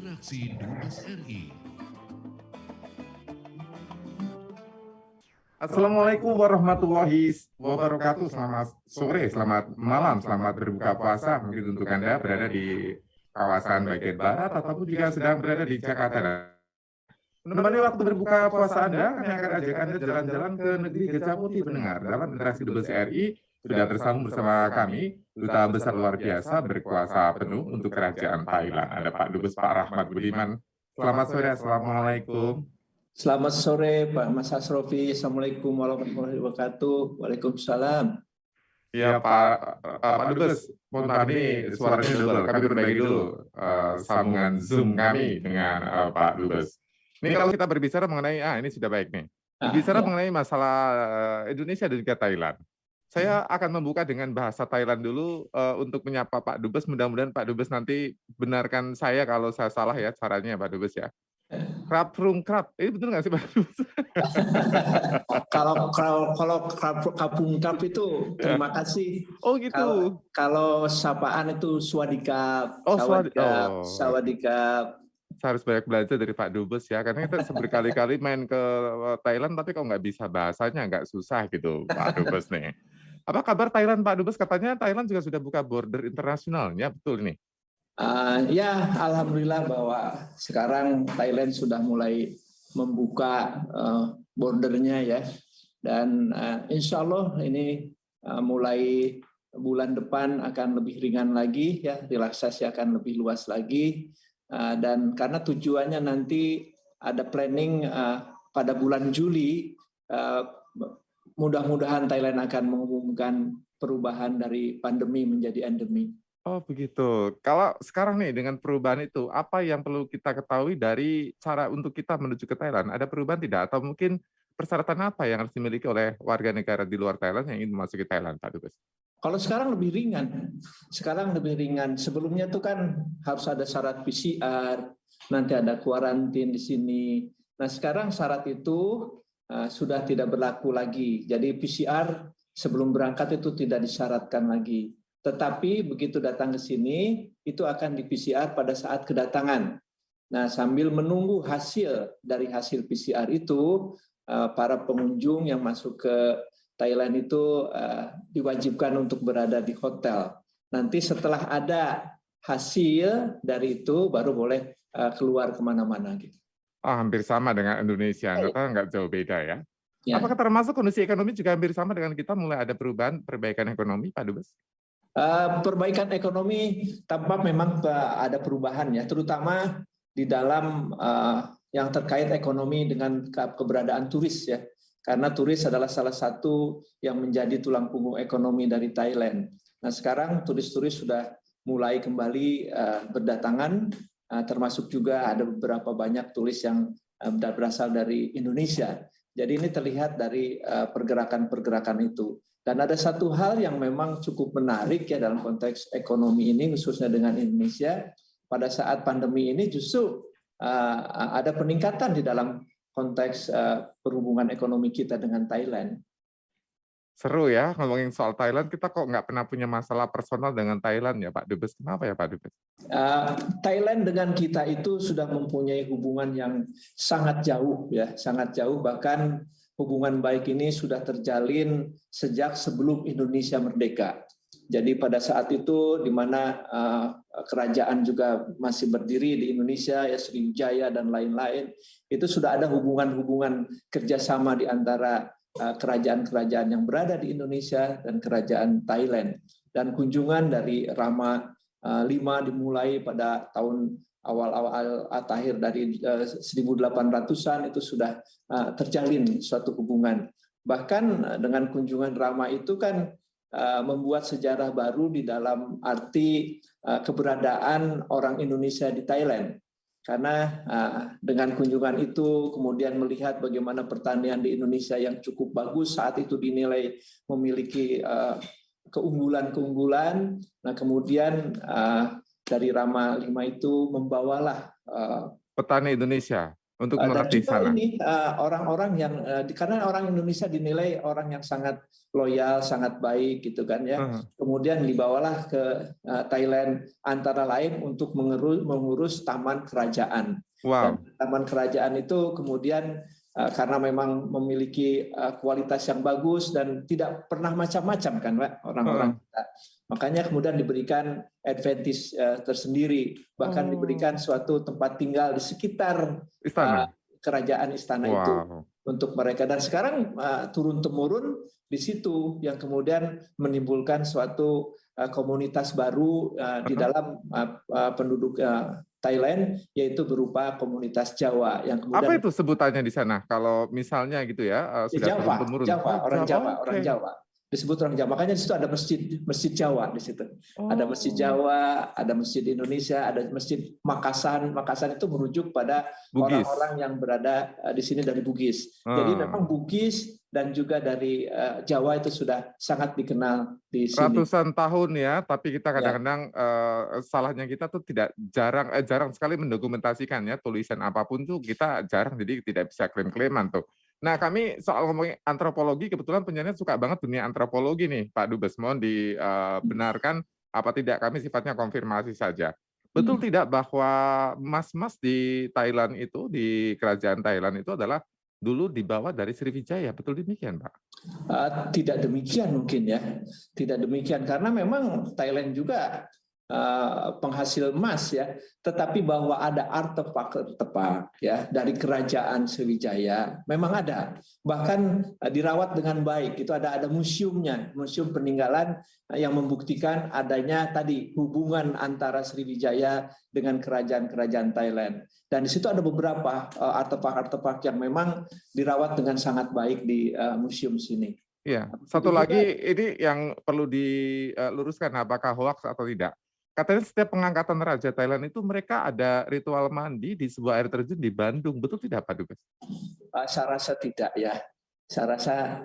Interaksi Dubes RI. Assalamualaikum warahmatullahi wabarakatuh. Selamat sore, selamat malam, selamat berbuka puasa. Mungkin untuk Anda berada di kawasan bagian barat ataupun juga sedang berada di Jakarta. Menemani waktu berbuka puasa Anda, kami akan ajak Anda jalan-jalan ke negeri Gajah Putih pendengar. Dalam interaksi Dubes RI, sudah tersambung bersama kami, Duta Besar luar biasa berkuasa penuh untuk Kerajaan Thailand. Ada Pak Dubes Pak Rahmat Budiman. Selamat sore, Assalamualaikum. Selamat sore Pak Mas Asrofi. Assalamualaikum warahmatullahi wabarakatuh. Waalaikumsalam. Ya Pak Dubes, mohon maaf ini suaranya double. Kami berbagi dulu sambungan Zoom kami dengan Pak Dubes. Ini kalau kita berbicara mengenai, ini sudah baik nih. Berbicara mengenai masalah Indonesia dan juga Thailand. Saya akan membuka dengan bahasa Thailand dulu untuk menyapa Pak Dubes. Mudah-mudahan Pak Dubes nanti benarkan saya kalau saya salah ya caranya Pak Dubes ya. Krap frung krap, ini betul nggak sih Pak Dubes? Kalau kapung krap itu terima kasih. Oh gitu. Kalau sapaan itu swadikap, sawadikap. Saya harus banyak belajar dari Pak Dubes ya, karena kita berkali-kali main ke Thailand, tapi kok nggak bisa bahasanya, nggak susah gitu Pak Dubes nih. Apa kabar Thailand Pak Dubes? Katanya Thailand juga sudah buka border internasionalnya, betul nih? Ya, alhamdulillah bahwa sekarang Thailand sudah mulai membuka bordernya ya, dan insya Allah ini mulai bulan depan akan lebih ringan lagi ya, relaksasi akan lebih luas lagi, dan karena tujuannya nanti ada planning pada bulan Juli, mudah-mudahan Thailand akan mengumumkan perubahan dari pandemi menjadi endemi. Oh begitu. Kalau sekarang nih dengan perubahan itu, apa yang perlu kita ketahui dari cara untuk kita menuju ke Thailand? Ada perubahan tidak? Atau mungkin persyaratan apa yang harus dimiliki oleh warga negara di luar Thailand yang ingin memasuki Thailand, Pak Dubes? Kalau sekarang lebih ringan. Sekarang lebih ringan. Sebelumnya itu kan harus ada syarat PCR, nanti ada kuarantin di sini. Nah sekarang syarat itu sudah tidak berlaku lagi. Jadi PCR sebelum berangkat itu tidak disyaratkan lagi. Tetapi begitu datang ke sini, itu akan di PCR pada saat kedatangan. Nah, sambil menunggu hasil dari hasil PCR itu, para pengunjung yang masuk ke Thailand itu diwajibkan untuk berada di hotel. Nanti setelah ada hasil dari itu, baru boleh keluar kemana-mana. Gitu. Hampir sama dengan Indonesia, nggak jauh beda ya. Ya. Apakah termasuk kondisi ekonomi juga hampir sama dengan kita, mulai ada perbaikan ekonomi, Pak Dubes? Perbaikan ekonomi tampak memang ada perubahan ya, terutama di dalam yang terkait ekonomi dengan keberadaan turis ya, karena turis adalah salah satu yang menjadi tulang punggung ekonomi dari Thailand. Nah sekarang turis-turis sudah mulai kembali berdatangan, termasuk juga ada beberapa banyak turis yang berasal dari Indonesia. Jadi ini terlihat dari pergerakan-pergerakan itu. Dan ada satu hal yang memang cukup menarik ya dalam konteks ekonomi ini, khususnya dengan Indonesia, pada saat pandemi ini justru ada peningkatan di dalam konteks perhubungan ekonomi kita dengan Thailand. Seru ya, ngomongin soal Thailand, kita kok nggak pernah punya masalah personal dengan Thailand ya Pak Dubes, kenapa ya Pak Dubes? Thailand dengan kita itu sudah mempunyai hubungan yang sangat jauh ya, sangat jauh, bahkan hubungan baik ini sudah terjalin sejak sebelum Indonesia merdeka. Jadi pada saat itu di mana kerajaan juga masih berdiri di Indonesia, ya Sriwijaya dan lain-lain, itu sudah ada hubungan-hubungan kerjasama di antara kerajaan-kerajaan yang berada di Indonesia dan kerajaan Thailand. Dan kunjungan dari Rama V dimulai pada tahun awal-awal akhir dari 1800-an itu sudah terjalin suatu hubungan. Bahkan dengan kunjungan Rama itu kan membuat sejarah baru di dalam arti keberadaan orang Indonesia di Thailand. Karena dengan kunjungan itu kemudian melihat bagaimana pertanian di Indonesia yang cukup bagus saat itu dinilai memiliki keunggulan-keunggulan. Nah kemudian dari Rama V itu membawalah petani Indonesia. untuk Dan melatih juga sana. ini orang-orang yang karena orang Indonesia dinilai orang yang sangat loyal, sangat baik gitu kan ya. Kemudian dibawalah ke Thailand antara lain untuk mengurus taman kerajaan. Dan Wow. taman kerajaan itu kemudian karena memang memiliki kualitas yang bagus dan tidak pernah macam-macam kan Pak orang-orang kita. Makanya kemudian diberikan advantage tersendiri, bahkan diberikan suatu tempat tinggal di sekitar Istana. kerajaan istana itu untuk mereka. Dan sekarang turun-temurun di situ yang kemudian menimbulkan suatu komunitas baru di dalam penduduk Thailand, yaitu berupa komunitas Jawa yang kemudian. Apa itu sebutannya di sana? Kalau misalnya gitu ya sudah turun-temurun. Orang Jawa. Disebut orang Jawa. Makanya di situ ada masjid Jawa di situ. Ada masjid Jawa, ada masjid Indonesia, ada masjid Makasan. Makasan itu merujuk pada orang-orang yang berada di sini dari Bugis. Jadi memang Bugis dan juga dari Jawa itu sudah sangat dikenal di sini. Ratusan tahun ya, tapi kita kadang-kadang salahnya kita tuh jarang sekali mendokumentasikan ya, tulisan apapun tuh kita jarang, jadi tidak bisa klaim-klaiman tuh. Nah, kami soal ngomongin antropologi, kebetulan penyanyi suka banget dunia antropologi nih, Pak Dubes. Mohon dibenarkan apa tidak, kami sifatnya konfirmasi saja. Betul tidak bahwa mas-mas di Thailand itu, di kerajaan Thailand itu adalah dulu dibawa dari Sriwijaya, betul demikian, Pak? Tidak demikian mungkin ya, tidak demikian karena memang Thailand juga penghasil emas ya, tetapi bahwa ada artefak ya dari kerajaan Sriwijaya memang ada, bahkan dirawat dengan baik. Itu ada museumnya, museum peninggalan yang membuktikan adanya tadi hubungan antara Sriwijaya dengan kerajaan-kerajaan Thailand. Dan di situ ada beberapa artefak-artefak yang memang dirawat dengan sangat baik di museum sini. Iya, satu lagi ini yang perlu diluruskan, apakah hoax atau tidak. Katanya setiap pengangkatan Raja Thailand itu mereka ada ritual mandi di sebuah air terjun di Bandung. Betul tidak, Pak Dubes? Saya rasa tidak ya. Saya rasa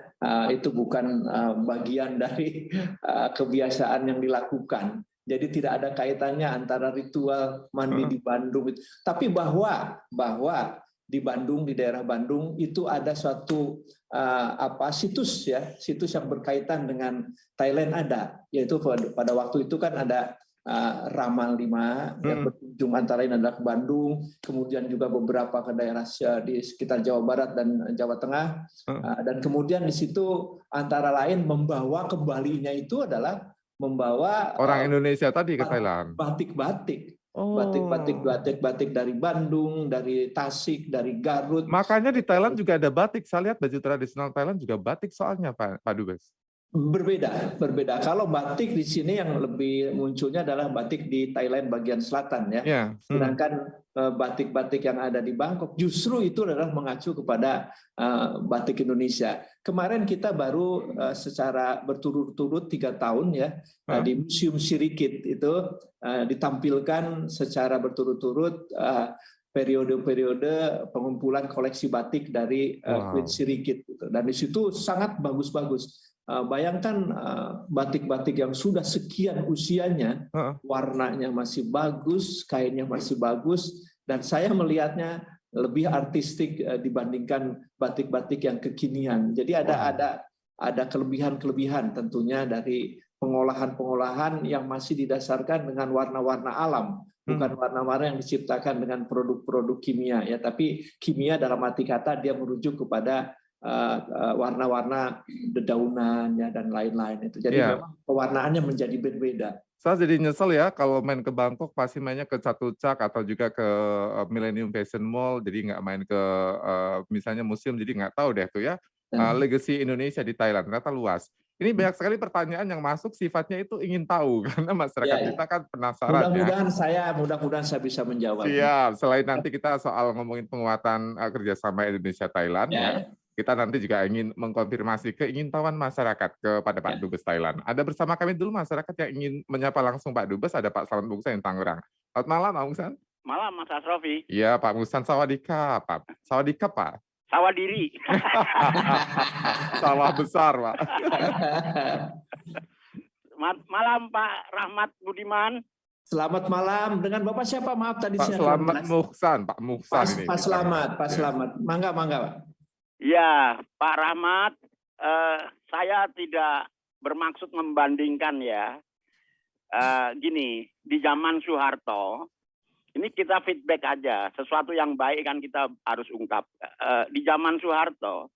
itu bukan bagian dari kebiasaan yang dilakukan. Jadi tidak ada kaitannya antara ritual mandi di Bandung. Tapi bahwa di Bandung, di daerah Bandung itu ada suatu situs ya, situs yang berkaitan dengan Thailand ada. Yaitu pada waktu itu kan ada Ramal 5 yang berkunjung antara lain adalah ke Bandung, kemudian juga beberapa ke daerah di sekitar Jawa Barat dan Jawa Tengah, dan kemudian di situ antara lain membawa kembalinya itu adalah membawa orang Indonesia tadi ke Thailand. Batik-batik dari Bandung, dari Tasik, dari Garut. Makanya di Thailand juga ada batik. Saya lihat baju tradisional Thailand juga batik soalnya, Pak Dubes. Berbeda. Kalau batik di sini yang lebih munculnya adalah batik di Thailand bagian selatan ya. Sedangkan batik-batik yang ada di Bangkok justru itu adalah mengacu kepada batik Indonesia. Kemarin kita baru secara berturut-turut 3 tahun ya di Museum Sirikit itu ditampilkan secara berturut-turut periode-periode pengumpulan koleksi batik dari Queen Sirikit. Dan di situ sangat bagus-bagus. Bayangkan batik-batik yang sudah sekian usianya, warnanya masih bagus, kainnya masih bagus, dan saya melihatnya lebih artistik dibandingkan batik-batik yang kekinian. Jadi ada kelebihan-kelebihan tentunya dari pengolahan-pengolahan yang masih didasarkan dengan warna-warna alam, bukan warna-warna yang diciptakan dengan produk-produk kimia ya, tapi kimia dalam arti kata dia merujuk kepada warna-warna dedaunan ya dan lain-lain itu. Jadi memang pewarnaannya menjadi berbeda. Saya jadi nyesel ya kalau main ke Bangkok pasti mainnya ke Chatuchak atau juga ke Millennium Fashion Mall, jadi nggak main ke misalnya museum, jadi nggak tahu deh tuh ya legacy Indonesia di Thailand ternyata luas. Ini banyak sekali pertanyaan yang masuk sifatnya itu ingin tahu karena masyarakat kita kan penasaran. Mudah-mudahan saya bisa menjawab. Siap. Selain nanti kita soal ngomongin penguatan kerjasama Indonesia Thailand ya. Kita nanti juga ingin mengkonfirmasi keingintahuan masyarakat kepada Pak Dubes Thailand. Ada bersama kami dulu masyarakat yang ingin menyapa langsung Pak Dubes, ada Pak Slamet Mungsan yang Tangerang. Selamat malam, Pak Mungsan. Malam, Mas Asrofi. Iya, Pak Mungsan. Sawadika, Pak. Sawadika, Pak. Sawadiri. Sawah besar, Pak. Malam, Pak Rahmat Budiman. Selamat malam. Dengan Bapak siapa? Maaf tadi Pak saya kurang Selamat jelas. Muhsan, Pak Muhsan ini. Pak Selamat, Pak Ya. Selamat. Mangga, mangga, Pak. Ya, Pak Rahmat, saya tidak bermaksud membandingkan ya. Gini, di zaman Soeharto, ini kita feedback aja. Sesuatu yang baik kan kita harus ungkap. Di zaman Soeharto,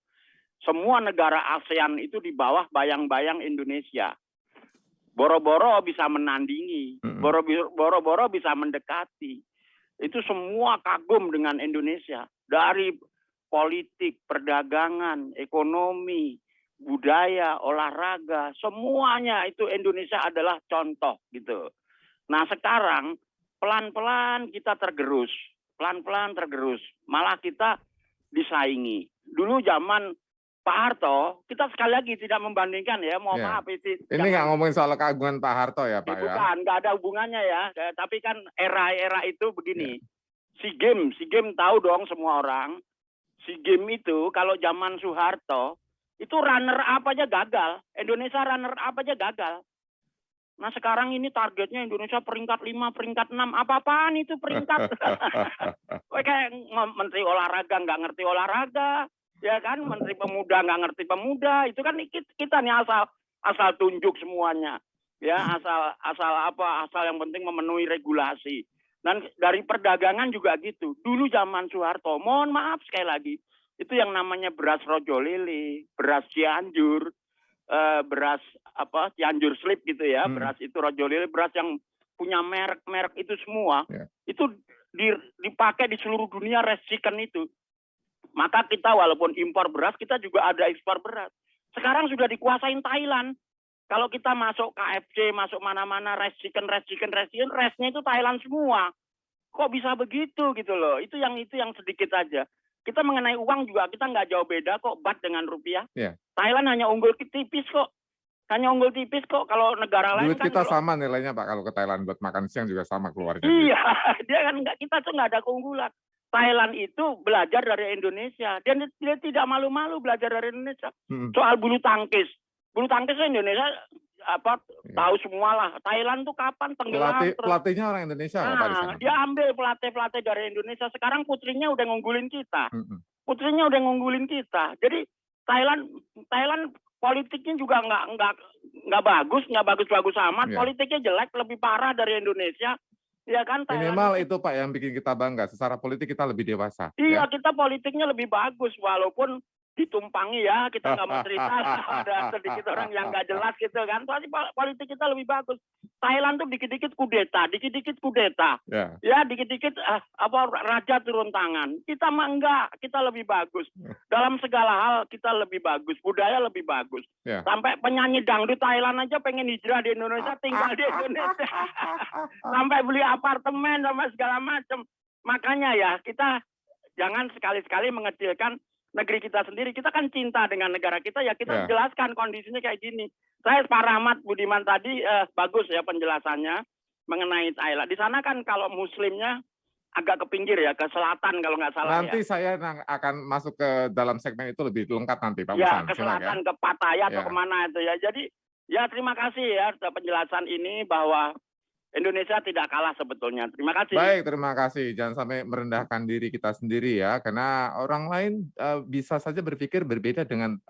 semua negara ASEAN itu di bawah bayang-bayang Indonesia. Boro-boro bisa menandingi, boro-boro bisa mendekati. Itu semua kagum dengan Indonesia. Dari politik, perdagangan, ekonomi, budaya, olahraga, semuanya itu Indonesia adalah contoh gitu. Nah sekarang pelan-pelan kita tergerus, pelan-pelan tergerus. Malah kita disaingi. Dulu zaman Pak Harto, kita sekali lagi tidak membandingkan ya, mohon maaf. Ini nggak ngomongin soal keagungan Pak Harto ya Pak ya? Bukan, nggak ada hubungannya ya. Tapi kan era-era itu begini. SEA Games tahu dong semua orang. SEA Games itu kalau zaman Soeharto, itu runner up aja gagal. Indonesia runner up aja gagal. Nah sekarang ini targetnya Indonesia peringkat 5, peringkat 6. Apa-apaan itu peringkat. Kayak Menteri Olahraga nggak ngerti olahraga. Ya kan, Menteri Pemuda nggak ngerti pemuda, itu kan kita nih asal tunjuk semuanya, ya asal yang penting memenuhi regulasi. Dan dari perdagangan juga gitu. Dulu zaman Soeharto, mohon maaf sekali lagi, itu yang namanya beras rojo lele, beras Cianjur, beras Cianjur Slip gitu ya, beras itu rojo lele, beras yang punya merek itu semua, itu dipakai di seluruh dunia rice chicken itu. Maka kita walaupun impor beras, kita juga ada ekspor beras. Sekarang sudah dikuasain Thailand. Kalau kita masuk KFC, masuk mana-mana, rice chicken, rice-nya itu Thailand semua. Kok bisa begitu gitu loh? Itu yang sedikit aja. Kita mengenai uang juga, kita nggak jauh beda kok, baht dengan rupiah. Yeah. Thailand hanya unggul tipis kok. Kalau negara lain duit kan kita sama nilainya Pak, kalau ke Thailand buat makan siang juga sama keluarnya. Iya, dia kan kita tuh nggak ada keunggulan. Thailand itu belajar dari Indonesia. Dia tidak malu-malu belajar dari Indonesia. Soal bulu tangkis. Bulu tangkis Indonesia tahu semua lah. Thailand tuh kapan tenggelam. Pelatihnya orang Indonesia Pak di sana. Dia ambil pelatih dari Indonesia. Sekarang putrinya udah ngunggulin kita. Jadi Thailand politiknya juga nggak bagus amat. Yeah. Politiknya jelek, lebih parah dari Indonesia. Ya kan, minimal itu Pak yang bikin kita bangga. Secara politik kita lebih dewasa. Iya, ya? Kita politiknya lebih bagus walaupun ditumpangi ya. Kita nggak mau cerita ada sedikit orang yang nggak jelas gitu kan. Tapi politik kita lebih bagus. Thailand tuh dikit-dikit kudeta. Yeah. Ya, dikit-dikit raja turun tangan. Kita mah enggak, kita lebih bagus. Dalam segala hal kita lebih bagus, budaya lebih bagus. Yeah. Sampai penyanyi dangdut Thailand aja pengen hijrah di Indonesia, tinggal di Indonesia. Sampai beli apartemen sama segala macam. Makanya ya, kita jangan sekali-sekali mengecilkan negeri kita sendiri. Kita kan cinta dengan negara kita, ya kita jelaskan kondisinya kayak gini. Saya Pak Rahmat Budiman tadi bagus ya penjelasannya mengenai Thailand. Di sana kan kalau muslimnya agak ke pinggir ya, ke selatan kalau nggak salah. Nanti saya akan masuk ke dalam segmen itu lebih lengkap nanti Pak Musan. Ke selatan, ke Pattaya atau kemana itu ya. Jadi ya terima kasih ya penjelasan ini bahwa Indonesia tidak kalah sebetulnya. Terima kasih. Baik, terima kasih. Jangan sampai merendahkan diri kita sendiri ya, karena orang lain bisa saja berpikir berbeda dengan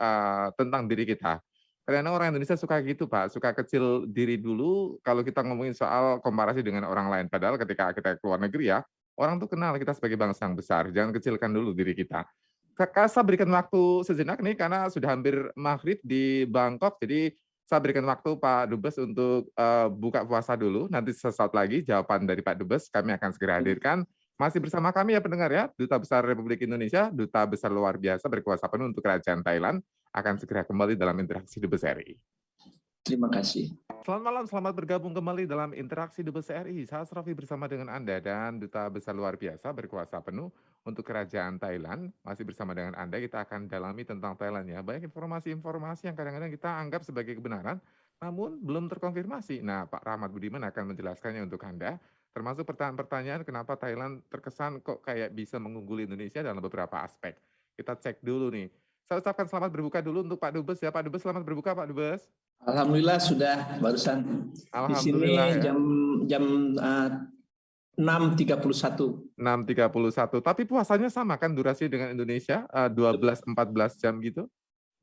tentang diri kita. Karena orang Indonesia suka gitu Pak, suka kecil diri dulu kalau kita ngomongin soal komparasi dengan orang lain. Padahal ketika kita keluar negeri ya, orang tuh kenal kita sebagai bangsa yang besar. Jangan kecilkan dulu diri kita. Saya berikan waktu sejenak nih karena sudah hampir maghrib di Bangkok, jadi saya berikan waktu Pak Dubes untuk buka puasa dulu. Nanti sesaat lagi jawaban dari Pak Dubes kami akan segera hadirkan. Masih bersama kami ya pendengar ya, Duta Besar Republik Indonesia, Duta Besar luar biasa berkuasa penuh untuk Kerajaan Thailand, akan segera kembali dalam interaksi Dubes RI. Terima kasih. Selamat malam, selamat bergabung kembali dalam interaksi Dubes RI. Saya Asrafi bersama dengan Anda dan Duta Besar luar biasa berkuasa penuh untuk Kerajaan Thailand. Masih bersama dengan Anda, kita akan dalami tentang Thailand ya. Banyak informasi-informasi yang kadang-kadang kita anggap sebagai kebenaran, namun belum terkonfirmasi. Nah, Pak Rahmat Budiman akan menjelaskannya untuk Anda, termasuk pertanyaan-pertanyaan kenapa Thailand terkesan kok kayak bisa mengungguli Indonesia dalam beberapa aspek. Kita cek dulu nih. Saya ucapkan selamat berbuka dulu untuk Pak Dubes ya. Pak Dubes, selamat berbuka Pak Dubes. Alhamdulillah sudah barusan di sini Alhamdulillah ya. jam 6.31. 6.31. Tapi puasanya sama kan durasi dengan Indonesia, 12-14 jam gitu?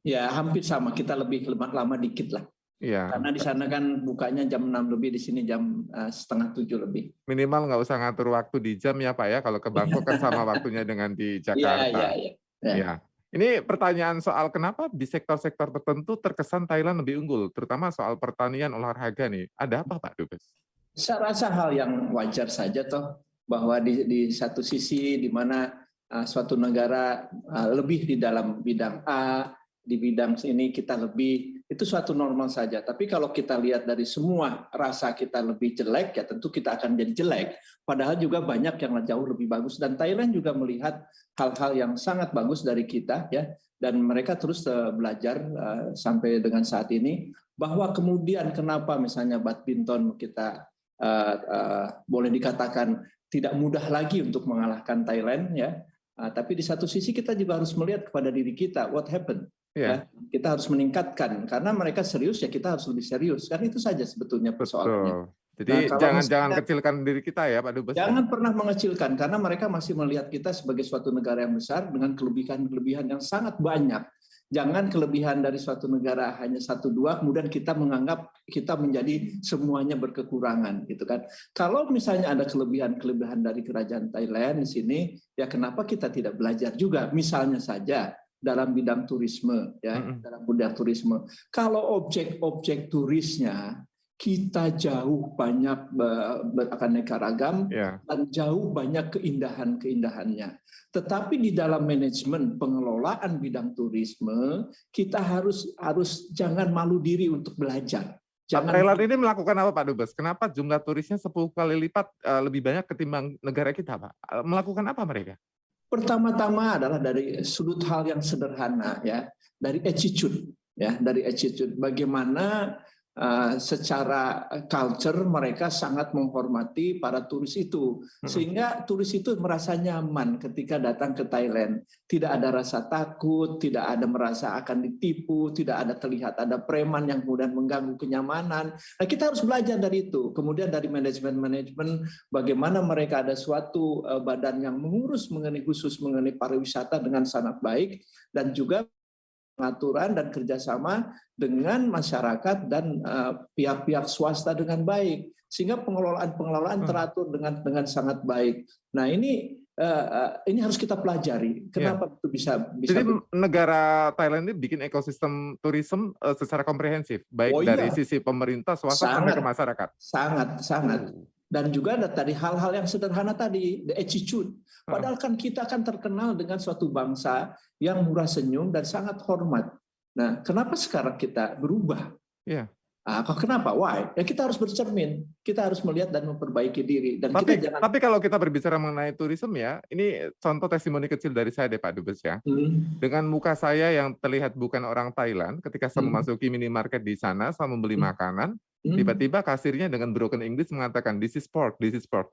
Ya, hampir sama. Kita lebih lama dikit lah. Iya. Karena di sana kan bukanya jam 6 lebih, di sini jam 6:30 lebih. Minimal nggak usah ngatur waktu di jam ya Pak ya, kalau ke Bangkok kan sama waktunya dengan di Jakarta. Iya. Ya. Ini pertanyaan soal kenapa di sektor-sektor tertentu terkesan Thailand lebih unggul, terutama soal pertanian, olahraga nih. Ada apa Pak Dubes? Saya rasa hal yang wajar saja toh, bahwa di satu sisi di mana suatu negara lebih di dalam bidang A, di bidang ini kita lebih, itu suatu normal saja. Tapi kalau kita lihat dari semua rasa kita lebih jelek, ya tentu kita akan jadi jelek. Padahal juga banyak yang jauh lebih bagus. Dan Thailand juga melihat hal-hal yang sangat bagus dari kita, ya. Dan mereka terus belajar sampai dengan saat ini. Bahwa kemudian kenapa misalnya badminton kita boleh dikatakan tidak mudah lagi untuk mengalahkan Thailand, ya. Tapi di satu sisi kita juga harus melihat kepada diri kita, what happened? Ya, kita harus meningkatkan, karena mereka serius ya kita harus lebih serius, kan itu saja sebetulnya persoalannya. Jadi jangan kecilkan diri kita ya Pak Dubes. Jangan pernah mengecilkan, karena mereka masih melihat kita sebagai suatu negara yang besar dengan kelebihan-kelebihan yang sangat banyak. Jangan kelebihan dari suatu negara hanya 1-2, kemudian kita menganggap kita menjadi semuanya berkekurangan, gitu kan? Kalau misalnya ada kelebihan-kelebihan dari kerajaan Thailand di sini, ya kenapa kita tidak belajar juga? Misalnya saja dalam bidang turisme, ya, dalam bidang turisme. Kalau objek-objek turisnya kita jauh banyak beraneka ragam dan jauh banyak keindahan-keindahannya. Tetapi di dalam manajemen pengelolaan bidang turisme kita harus jangan malu diri untuk belajar. Thailand ini melakukan apa Pak Dubes? Kenapa jumlah turisnya 10 kali lipat lebih banyak ketimbang negara kita, Pak? Melakukan apa mereka? Pertama-tama adalah dari sudut hal yang sederhana, ya, dari attitude, ya, dari attitude. Bagaimana secara culture mereka sangat menghormati para turis itu, sehingga turis itu merasa nyaman ketika datang ke Thailand. Tidak ada rasa takut, tidak ada merasa akan ditipu, tidak ada terlihat ada preman yang kemudian mengganggu kenyamanan. Nah, kita harus belajar dari itu. Kemudian dari manajemen bagaimana mereka ada suatu badan yang mengurus khusus mengenai pariwisata dengan sangat baik, dan juga pengaturan dan kerjasama dengan masyarakat dan pihak-pihak swasta dengan baik, sehingga pengelolaan teratur dengan sangat baik. Nah, ini harus kita pelajari. Kenapa itu bisa? Jadi negara Thailand ini bikin ekosistem turisme secara komprehensif, baik dari sisi pemerintah, swasta sampai ke masyarakat. Sangat. Dan juga dari hal-hal yang sederhana tadi, the attitude. Padahal kan kita akan terkenal dengan suatu bangsa yang murah senyum dan sangat hormat. Nah, kenapa sekarang kita berubah? Kenapa? Why? Ya kita harus bercermin, kita harus melihat dan memperbaiki diri. Dan tapi kalau kita berbicara mengenai turisme ya, ini contoh testimoni kecil dari saya deh Pak Dubes ya. Dengan muka saya yang terlihat bukan orang Thailand, ketika saya memasuki minimarket di sana, saya membeli makanan, tiba-tiba kasirnya dengan broken English mengatakan, this is pork,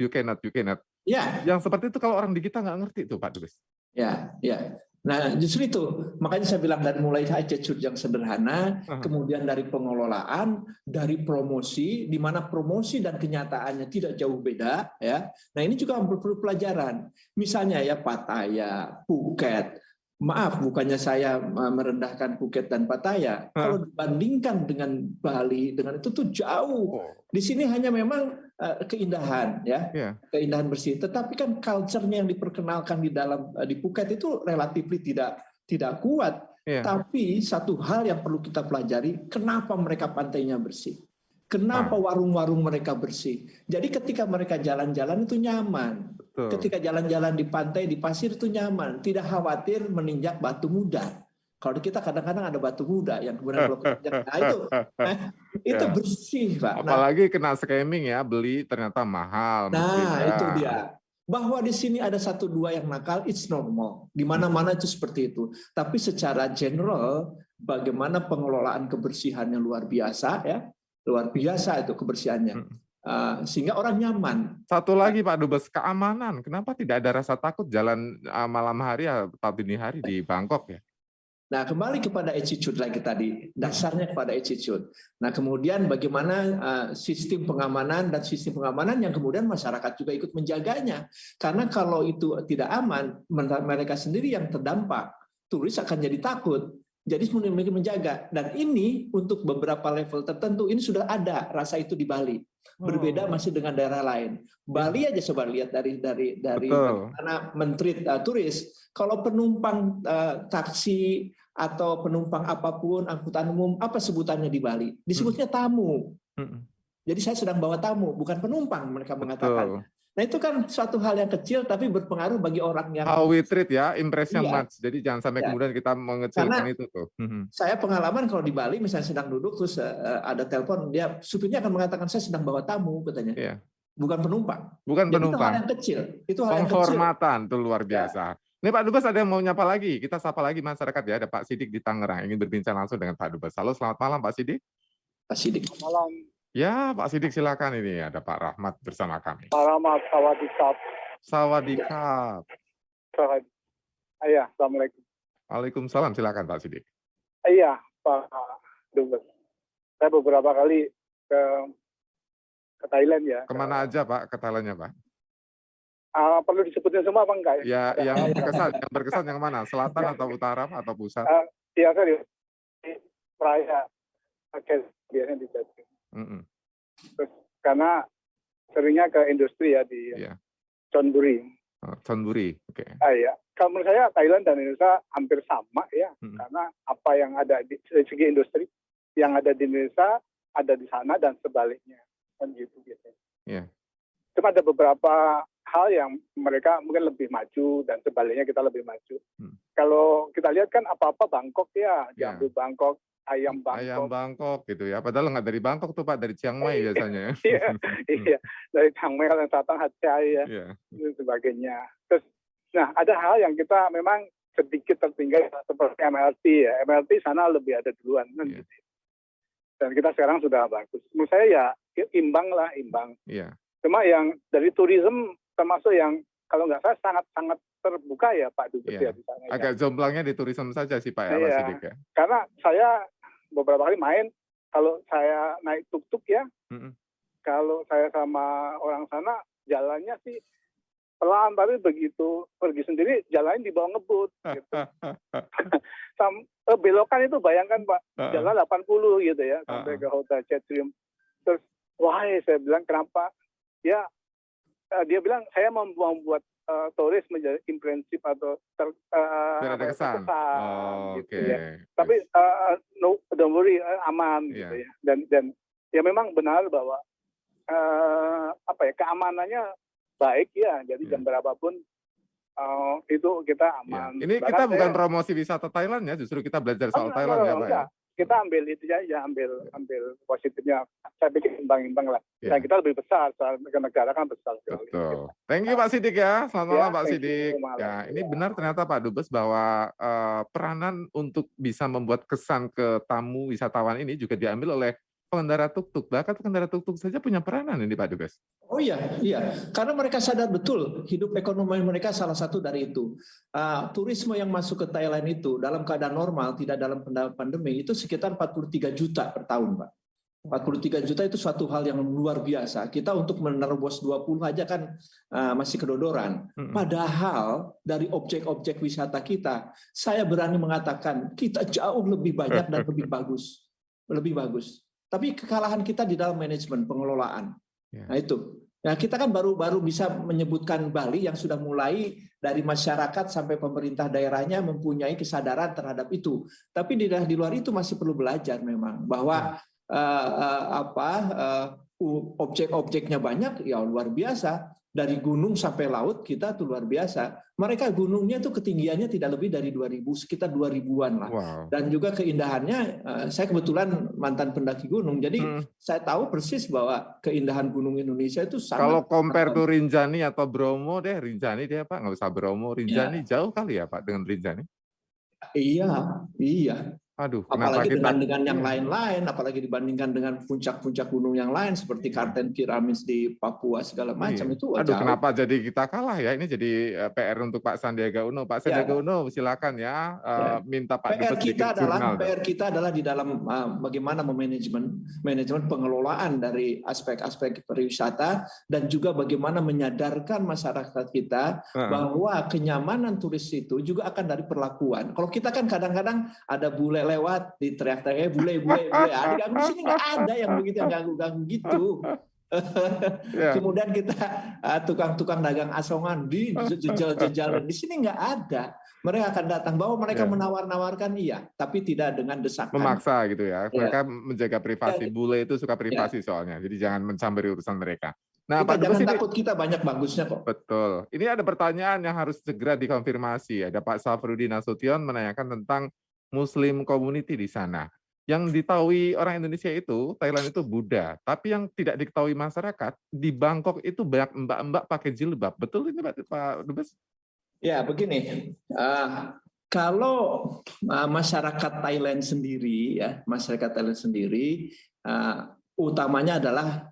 you cannot. Yang seperti itu kalau orang di kita nggak ngerti tuh Pak Dubes. Ya. Nah, justru itu, makanya saya bilang dari mulai attitude yang sederhana, kemudian dari pengelolaan, dari promosi, di mana promosi dan kenyataannya tidak jauh beda, ya. Nah, ini juga perlu pelajaran. Misalnya ya Pattaya, Phuket. Maaf, bukannya saya merendahkan Phuket dan Pattaya. Kalau dibandingkan dengan Bali, dengan itu tuh jauh. Di sini hanya memang keindahan, ya, keindahan bersih. Tetapi kan culture-nya yang diperkenalkan di Phuket itu relatif tidak kuat. Tapi satu hal yang perlu kita pelajari, kenapa mereka pantainya bersih? Kenapa warung-warung mereka bersih? Jadi ketika mereka jalan-jalan itu nyaman. Ketika jalan-jalan di pantai, di pasir itu nyaman. Tidak khawatir meninjak batu muda. Kalau kita kadang-kadang ada batu muda yang kemudian itu bersih, Pak. Apalagi kena scamming ya, beli ternyata mahal. Nah, itu dia. Bahwa di sini ada 1-2 yang nakal, it's normal. Di mana-mana itu seperti itu. Tapi secara general, bagaimana pengelolaan kebersihannya luar biasa, ya. Luar biasa itu kebersihannya, sehingga orang nyaman. Satu lagi Pak Dubes, keamanan. Kenapa tidak ada rasa takut jalan malam hari atau dini hari di Bangkok ya? Nah, kembali kepada attitude lagi tadi, dasarnya kepada attitude. Nah, kemudian bagaimana sistem pengamanan dan sistem pengamanan yang kemudian masyarakat juga ikut menjaganya. Karena kalau itu tidak aman, mereka sendiri yang terdampak, turis akan jadi takut. Jadi mereka menjaga. Dan ini untuk beberapa level tertentu ini sudah ada rasa itu di Bali. Berbeda masih dengan daerah lain. Bali aja coba lihat dari bagaimana menteri turis. Kalau penumpang taksi atau penumpang apapun angkutan umum, apa sebutannya di Bali? Disebutnya tamu. Jadi saya sedang bawa tamu, bukan penumpang mereka mengatakan. Nah itu kan suatu hal yang kecil tapi berpengaruh bagi orang yang how we treat ya, impression iya. much. Jadi jangan sampai kemudian kita mengecilkan Karena itu tuh. Saya pengalaman kalau di Bali misalnya sedang duduk terus ada telepon, dia supirnya akan mengatakan saya sedang bawa tamu katanya. Iya. Bukan penumpang. Bukan Jadi penumpang. itu hal yang kecil. Itu hal yang kecil. Penghormatan itu luar biasa. Ini Pak Dubes ada yang mau nyapa lagi. Kita sapa lagi masyarakat ya. Ada Pak Sidik di Tangerang ingin berbincang langsung dengan Pak Dubes. Halo, selamat malam Pak Sidik. Pak Sidik. Selamat malam. Ya, Pak Sidik silakan, ini ada Pak Rahmat bersama kami. Pak Rahmat, sawadikap. Sawadikap. Iya, assalamualaikum. Waalaikumsalam, silakan Pak Sidik. Iya, Pak Dubes. Saya beberapa kali ke Thailand ya. Kemana aja Pak ke Thailandnya Pak? Perlu disebutin semua apa enggak? Ya, yang berkesan yang mana? Selatan atau utara atau pusat? Iya, saya di Praia. Biasanya di Jatim. Terus karena seringnya ke industri ya di Chonburi. Chonburi, oke. Iya. Kalau menurut saya Thailand dan Indonesia hampir sama ya, karena apa yang ada di segi industri yang ada di Indonesia ada di sana dan sebaliknya, kan gitu biasanya. Iya. Cuma ada beberapa hal yang mereka mungkin lebih maju dan sebaliknya kita lebih maju. Kalau kita lihat kan apa-apa Bangkok ya, jambu Bangkok, ayam Bangkok gitu ya. Padahal nggak dari Bangkok tuh Pak, dari Chiang Mai biasanya. Iya, dari Chiang Mai kalau datang Hatay ya, dan sebagainya. Terus, nah ada hal yang kita memang sedikit tertinggal seperti MLT ya. MLT sana lebih ada duluan kan gitu. Dan kita sekarang sudah bagus. Menurut saya ya imbang. Iya. Cuma yang dari tourism termasuk yang kalau nggak salah sangat-sangat terbuka ya Pak Dubes ya di sana. Agak jomblangnya di tourism saja sih Pak ya, Pak Sidik ya. Karena saya beberapa kali main, kalau saya naik tuk-tuk ya, kalau saya sama orang sana jalannya sih pelan, tapi begitu pergi sendiri jalannya di bawah ngebut. Gitu. Belokan itu bayangkan Pak, jalan 80 gitu ya, sampai ke Hotel Chatrium. Terus, wah saya bilang kenapa? Ya, dia bilang saya mau membuat turis menjadi imprensif atau terkesan. Gitu ya. Tapi no, don't worry, aman gitu ya. Dan ya memang benar bahwa keamanannya baik ya. Jadi jam berapapun itu kita aman. Ini kita bukan promosi wisata Thailand ya, justru kita belajar soal Thailand ya Pak ya. Kita ambil itu aja, ambil positifnya. Saya pikir imbang-imbang lah. Dan kita lebih besar, negara kan besar. Betul. Thank you Pak Sidik ya. Selamat malam Pak Sidik. Ya, ini benar ternyata Pak Dubes bahwa peranan untuk bisa membuat kesan ke tamu wisatawan ini juga diambil oleh pengendara tuk-tuk. Bahkan pengendara tuk-tuk saja punya peranan ini Pak Dubes. Oh iya. Karena mereka sadar betul hidup ekonomi mereka salah satu dari itu. Turisme yang masuk ke Thailand itu dalam keadaan normal, tidak dalam pandemi, itu sekitar 43 juta per tahun, Pak. 43 juta itu suatu hal yang luar biasa. Kita untuk menerobos 20 aja kan masih kedodoran. Padahal dari objek-objek wisata kita, saya berani mengatakan kita jauh lebih banyak dan lebih bagus. Lebih bagus. Tapi kekalahan kita di dalam manajemen pengelolaan. Nah itu. Nah kita kan baru bisa menyebutkan Bali yang sudah mulai dari masyarakat sampai pemerintah daerahnya mempunyai kesadaran terhadap itu. Tapi di luar itu masih perlu belajar memang bahwa objek-objeknya banyak, ya luar biasa. Dari gunung sampai laut kita tuh luar biasa. Mereka gunungnya tuh ketinggiannya tidak lebih dari 2000, sekitar 2000-an lah. Wow. Dan juga keindahannya, saya kebetulan mantan pendaki gunung, jadi saya tahu persis bahwa keindahan gunung Indonesia itu sangat. Kalau compare tuh Rinjani atau Bromo deh, Rinjani deh Pak, nggak usah Bromo, Rinjani jauh kali ya Pak dengan Rinjani? Iya. Aduh, kenapa Apalagi kita dengan yang lain-lain, apalagi dibandingkan dengan puncak-puncak gunung yang lain seperti Kartens Pyramids di Papua segala macam Iya. itu Aduh, jauh. kenapa jadi kita kalah ya? Ini jadi PR untuk Pak Sandiaga Uno. Pak Ya. Sandiaga Uno, silakan ya, minta Pak PR Dubes bikin jurnal. PR kita adalah di dalam bagaimana manajemen pengelolaan dari aspek-aspek pariwisata dan juga bagaimana menyadarkan masyarakat kita bahwa kenyamanan turis itu juga akan dari perlakuan. Kalau kita kan kadang-kadang ada bule lewat di teriak-teriak bule, diganggu. Di sini nggak ada yang begitu yang ganggu-ganggu gitu. Kemudian kita tukang-tukang dagang asongan di jejal-jejal di sini nggak ada. Mereka akan datang bahwa mereka menawar-nawarkan iya, tapi tidak dengan desakan. Memaksa gitu ya. Mereka menjaga privasi. Bule itu suka privasi soalnya. Jadi jangan mencampuri urusan mereka. Nah, Pak Dubes, jangan takut, kita banyak bagusnya kok. Betul. Ini ada pertanyaan yang harus segera dikonfirmasi. Ada Pak Safrudin Nasution menanyakan tentang Muslim community di sana. Yang diketahui orang Indonesia itu, Thailand itu Buddha. Tapi yang tidak diketahui masyarakat, di Bangkok itu banyak mbak-mbak pakai jilbab. Betul ini Pak Dubes? Ya, begini. Kalau masyarakat Thailand sendiri, utamanya adalah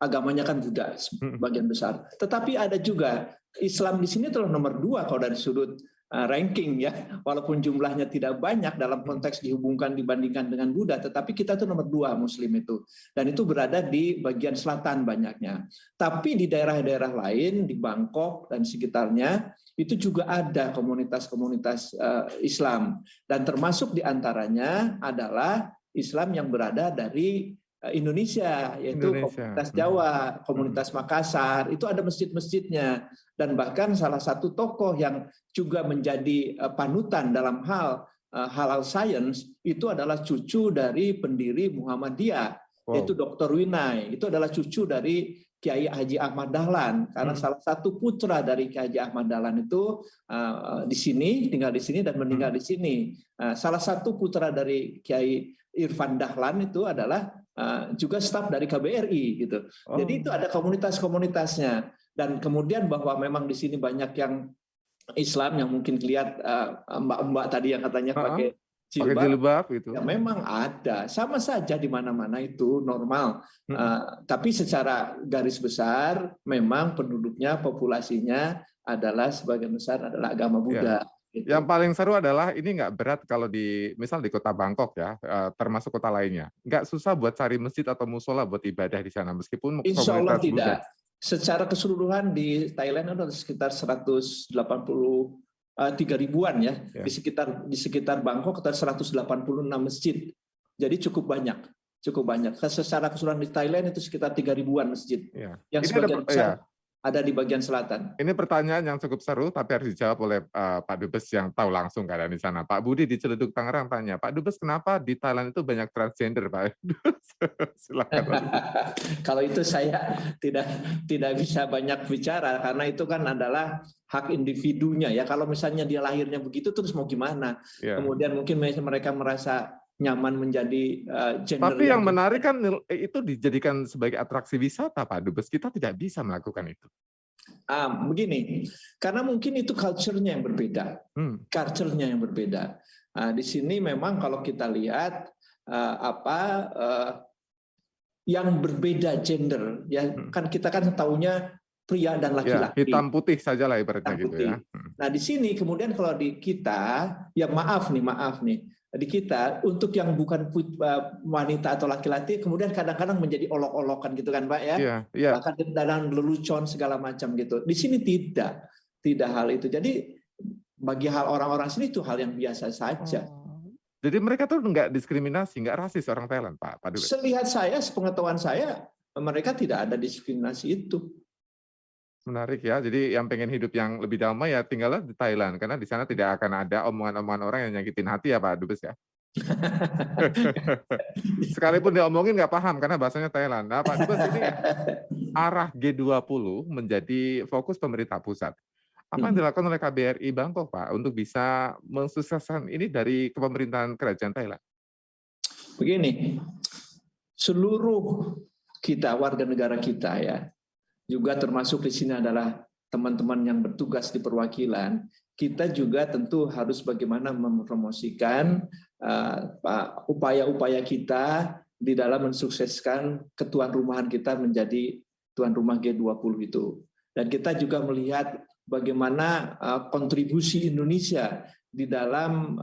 agamanya kan Buddha sebagian besar. Tetapi ada juga Islam di sini telah nomor 2 kalau dari sudut ranking ya, walaupun jumlahnya tidak banyak dalam konteks dibandingkan dengan Buddha, tetapi kita itu nomor 2 Muslim itu, dan itu berada di bagian selatan banyaknya. Tapi di daerah-daerah lain di Bangkok dan sekitarnya itu juga ada komunitas-komunitas Islam, dan termasuk diantaranya adalah Islam yang berada dari Indonesia, yaitu komunitas Jawa, komunitas Makassar, itu ada masjid-masjidnya. Dan bahkan salah satu tokoh yang juga menjadi panutan dalam hal halal science itu adalah cucu dari pendiri Muhammadiyah, yaitu Dr. Winay. Itu adalah cucu dari Kiai Haji Ahmad Dahlan, karena salah satu putra dari Kiai Haji Ahmad Dahlan itu di sini, tinggal di sini dan meninggal di sini. Salah satu putra dari Kiai Irfan Dahlan itu adalah juga staf dari KBRI gitu. Jadi itu ada komunitas-komunitasnya. Dan kemudian bahwa memang di sini banyak yang Islam yang mungkin lihat mbak-mbak tadi yang katanya pakai jilbab gitu. Ya, memang ada, sama saja di mana-mana itu normal. Tapi secara garis besar memang penduduknya, populasinya adalah sebagian besar adalah agama Buddha. Gitu. Yang paling seru adalah ini nggak berat kalau misal di kota Bangkok ya, termasuk kota lainnya. Nggak susah buat cari masjid atau musola buat ibadah di sana meskipun Insya Allah komunitas tidak. Buddha. Secara keseluruhan di Thailand ada sekitar 183 ribuan ya. Di sekitar Bangkok ada 186 masjid. Jadi cukup banyak. Secara keseluruhan di Thailand itu sekitar 3 ribuan masjid. Yang sebagian besar ada di bagian selatan. Ini pertanyaan yang cukup seru, tapi harus dijawab oleh Pak Dubes yang tahu langsung keadaan di sana. Pak Budi di Ciledug Tangerang tanya, Pak Dubes kenapa di Thailand itu banyak transgender, Pak? Silakan. Kalau itu saya tidak bisa banyak bicara, karena itu kan adalah hak individunya ya. Kalau misalnya dia lahirnya begitu, terus mau gimana? Kemudian mungkin mereka merasa nyaman menjadi gender. Tapi yang menarik kan itu dijadikan sebagai atraksi wisata, Pak Dubes. Kita tidak bisa melakukan itu. Begini, karena mungkin itu culture-nya yang berbeda. Culture-nya yang berbeda. Di sini memang kalau kita lihat yang berbeda gender, ya kan kita kan tahunya pria dan laki-laki. Hitam putih saja lah ibaratnya gitu ya. Nah di sini kemudian kalau di kita, ya maaf nih. Di kita untuk yang bukan wanita atau laki-laki kemudian kadang-kadang menjadi olok-olokan gitu kan Pak ya. Bahkan dalam lelucon segala macam gitu. Di sini tidak hal itu. Jadi bagi orang-orang sini itu hal yang biasa saja. Jadi mereka tuh nggak diskriminasi, nggak rasis orang Thailand, Pak Dubes. Selihat saya, sepengetahuan saya, mereka tidak ada diskriminasi itu. Menarik ya. Jadi yang pengen hidup yang lebih damai ya tinggallah di Thailand, karena di sana tidak akan ada omongan-omongan orang yang nyakitin hati ya Pak Dubes ya. Sekalipun diomongin nggak paham karena bahasanya Thailand. Nah Pak Dubes, ini arah G20 menjadi fokus pemerintah pusat. Apa yang dilakukan oleh KBRI Bangkok Pak untuk bisa mensukseskan ini dari kepemerintahan kerajaan Thailand? Begini, seluruh kita warga negara kita ya, juga termasuk di sini adalah teman-teman yang bertugas di perwakilan, kita juga tentu harus bagaimana mempromosikan upaya-upaya kita di dalam mensukseskan ketuan rumahan kita menjadi tuan rumah G20 itu. Dan kita juga melihat bagaimana kontribusi Indonesia di dalam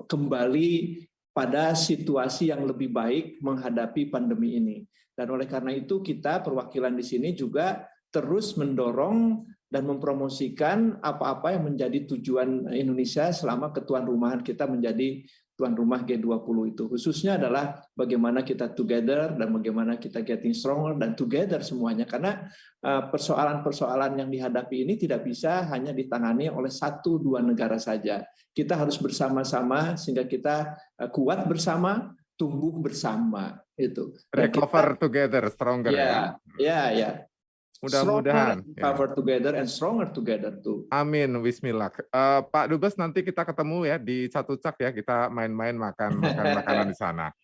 kembali pada situasi yang lebih baik menghadapi pandemi ini. Dan oleh karena itu kita perwakilan di sini juga terus mendorong dan mempromosikan apa-apa yang menjadi tujuan Indonesia selama ketuan rumahan kita menjadi tuan rumah G20 itu. Khususnya adalah bagaimana kita together dan bagaimana kita getting stronger dan together semuanya. Karena persoalan-persoalan yang dihadapi ini tidak bisa hanya ditangani oleh 1-2 negara saja. Kita harus bersama-sama sehingga kita kuat bersama, tumbuh bersama. Itu. Recover together, stronger. Ya. Mudah-mudahan recover together and stronger together too. Amin, Bismillah. Pak Dubes, nanti kita ketemu ya di Catucak ya, kita main-main makan makanan di sana.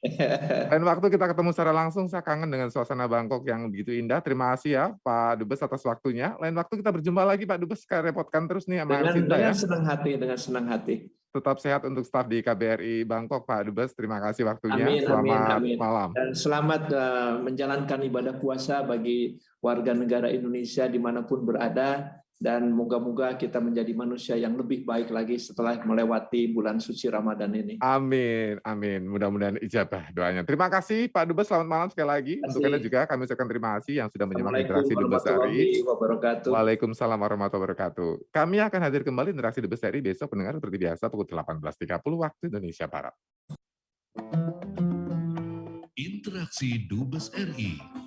Lain waktu kita ketemu secara langsung, saya kangen dengan suasana Bangkok yang begitu indah. Terima kasih ya Pak Dubes atas waktunya. Lain waktu kita berjumpa lagi Pak Dubes, repotkan terus nih sama Elsinta ya. Dengan senang hati. Tetap sehat untuk staf di KBRI Bangkok, Pak Dubes. Terima kasih waktunya. Selamat malam. Dan selamat menjalankan ibadah puasa bagi warga negara Indonesia dimanapun berada. Dan moga-moga kita menjadi manusia yang lebih baik lagi setelah melewati bulan suci Ramadan ini. Amin, amin. Mudah-mudahan ijabah doanya. Terima kasih Pak Dubes, selamat malam sekali lagi. Untuk Anda juga kami ucapkan terima kasih yang sudah menyimak interaksi Dubes RI. Waalaikumsalam warahmatullahi wabarakatuh. Kami akan hadir kembali interaksi Dubes RI besok pendengar seperti biasa pukul 18.30 waktu Indonesia Barat. Interaksi Dubes RI.